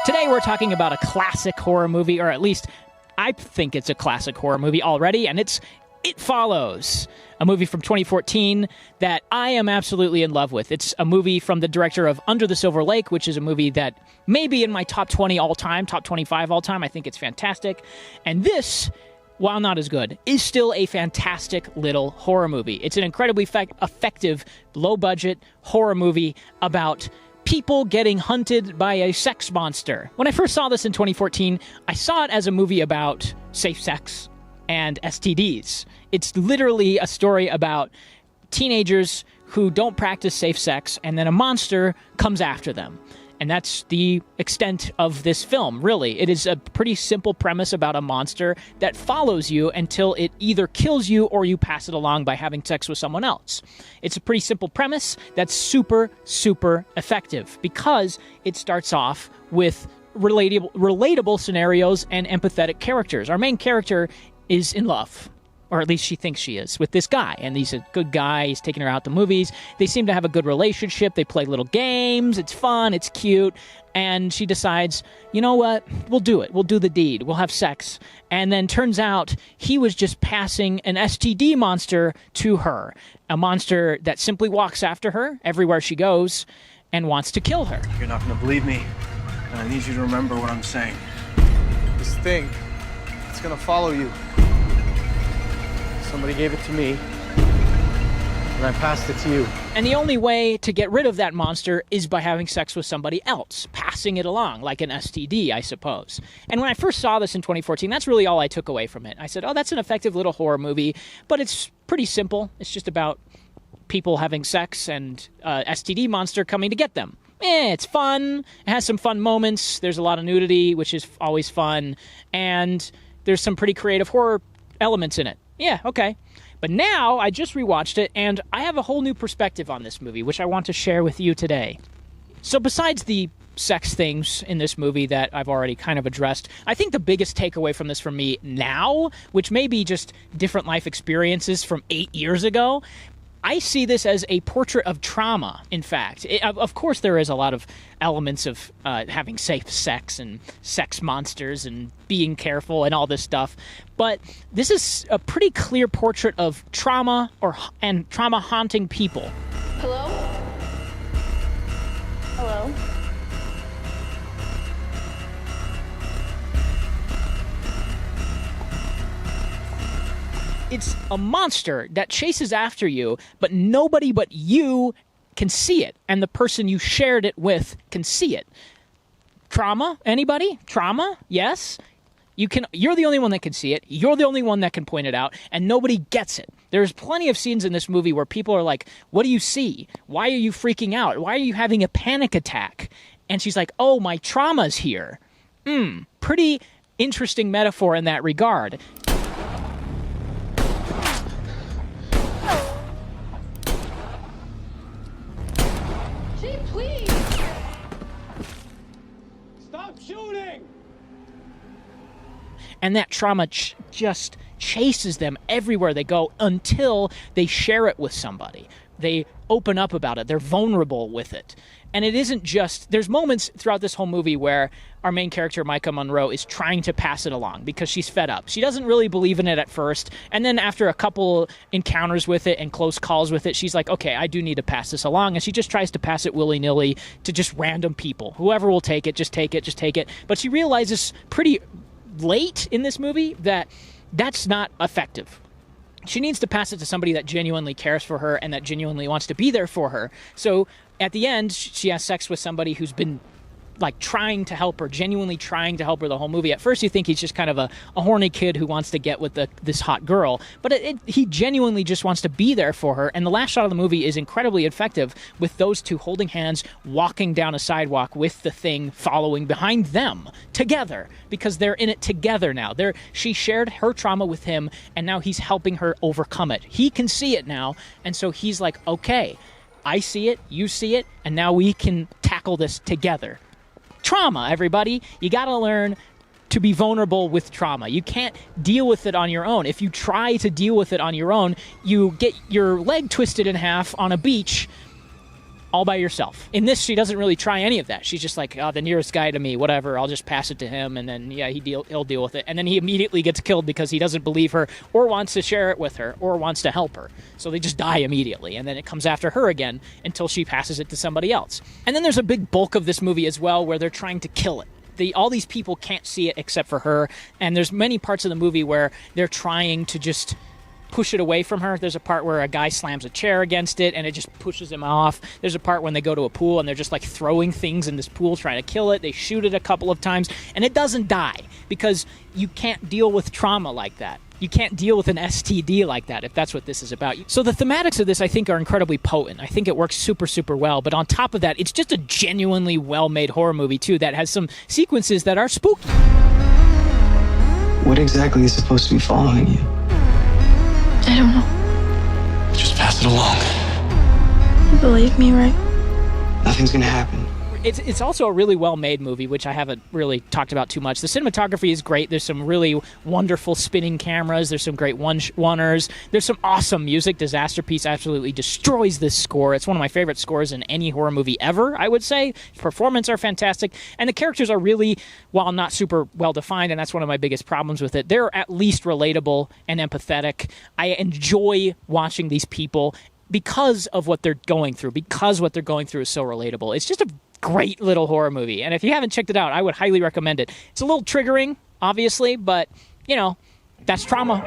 Today we're talking about a classic horror movie, or at least I think it's a classic horror movie already, and it's It Follows, a movie from 2014 that I am absolutely in love with. It's a movie from the director of Under the Silver Lake, which is a movie that may be in my top 20 all-time, top 25 all-time. I think it's fantastic. And this, while not as good, is still a fantastic little horror movie. It's an incredibly effective, low-budget horror movie about people getting hunted by a sex monster. When I first saw this in 2014, I saw it as a movie about safe sex and STDs. It's literally a story about teenagers who don't practice safe sex, and then a monster comes after them. And that's the extent of this film, really. It is a pretty simple premise about a monster that follows you until it either kills you or you pass it along by having sex with someone else. It's a pretty simple premise that's super, super effective because it starts off with relatable scenarios and empathetic characters. Our main character is in love, or at least she thinks she is, with this guy. And he's a good guy. He's taking her out to movies. They seem to have a good relationship. They play little games. It's fun. It's cute. And she decides, you know what? We'll do it. We'll do the deed. We'll have sex. And then turns out he was just passing an STD monster to her. A monster that simply walks after her everywhere she goes and wants to kill her. You're not going to believe me, and I need you to remember what I'm saying. This thing, it's going to follow you. Somebody gave it to me, and I passed it to you. And the only way to get rid of that monster is by having sex with somebody else, passing it along, like an STD, I suppose. And when I first saw this in 2014, that's really all I took away from it. I said, oh, that's an effective little horror movie, but it's pretty simple. It's just about people having sex and STD monster coming to get them. It's fun. It has some fun moments. There's a lot of nudity, which is always fun. And there's some pretty creative horror elements in it. Yeah, okay. But now, I just rewatched it, and I have a whole new perspective on this movie, which I want to share with you today. So besides the sex things in this movie that I've already kind of addressed, I think the biggest takeaway from this for me now, which may be just different life experiences from 8 years ago, I see this as a portrait of trauma, in fact. Of course, there is a lot of elements of having safe sex and sex monsters and being careful and all this stuff. But this is a pretty clear portrait of trauma and trauma haunting people. Hello? Hello? It's a monster that chases after you, but nobody but you can see it, and the person you shared it with can see it. Trauma? Anybody? Trauma? Yes? You're the only one that can see it. You're the only one that can point it out, and nobody gets it. There's plenty of scenes in this movie where people are like, what do you see? Why are you freaking out? Why are you having a panic attack? And she's like, oh, my trauma's here. Pretty interesting metaphor in that regard. Please! Stop shooting! And that trauma just chases them everywhere they go until they share it with somebody. They open up about it. They're vulnerable with it. And it isn't just... There's moments throughout this whole movie where our main character, Micah Monroe, is trying to pass it along because she's fed up. She doesn't really believe in it at first. And then after a couple encounters with it and close calls with it, she's like, okay, I do need to pass this along. And she just tries to pass it willy-nilly to just random people. Whoever will take it, just take it, just take it. But she realizes pretty late in this movie that that's not effective. She needs to pass it to somebody that genuinely cares for her and that genuinely wants to be there for her. So at the end, she has sex with somebody who's been like trying to help her, genuinely trying to help her the whole movie. At first you think he's just kind of a horny kid who wants to get with this hot girl, but he genuinely just wants to be there for her. And the last shot of the movie is incredibly effective with those two holding hands, walking down a sidewalk with the thing following behind them together, because they're in it together now. She shared her trauma with him, and now he's helping her overcome it. He can see it now, and so he's like, okay, I see it, you see it, and now we can tackle this together. Trauma, everybody. You got to learn to be vulnerable with trauma. You can't deal with it on your own. If you try to deal with it on your own, you get your leg twisted in half on a beach all by yourself. In this, she doesn't really try any of that. She's just like, oh, the nearest guy to me, whatever, I'll just pass it to him, and then, yeah, he'll deal with it. And then he immediately gets killed because he doesn't believe her or wants to share it with her or wants to help her. So they just die immediately, and then it comes after her again until she passes it to somebody else. And then there's a big bulk of this movie as well where they're trying to kill it. All these people can't see it except for her, and there's many parts of the movie where they're trying to just push it away from her. There's a part where a guy slams a chair against it and it just pushes him off. There's a part when they go to a pool and they're just like throwing things in this pool trying to kill it. They shoot it a couple of times and it doesn't die because you can't deal with trauma like that. You can't deal with an STD like that if that's what this is about. So the thematics of this, I think, are incredibly potent. I think it works super, super well. But on top of that, it's just a genuinely well-made horror movie, too, that has some sequences that are spooky. What exactly is supposed to be following you? I don't know. Just pass it along. You believe me, right? Nothing's gonna happen. It's also a really well-made movie, which I haven't really talked about too much. The cinematography is great. There's some really wonderful spinning cameras. There's some great one-ers. There's some awesome music. Disaster Piece absolutely destroys this score. It's one of my favorite scores in any horror movie ever, I would say. Performances are fantastic. And the characters are really, while not super well-defined, and that's one of my biggest problems with it, they're at least relatable and empathetic. I enjoy watching these people because of what they're going through, because what they're going through is so relatable. It's just a great little horror movie, and if you haven't checked it out, I would highly recommend it. It's a little triggering, obviously, but, you know, that's trauma.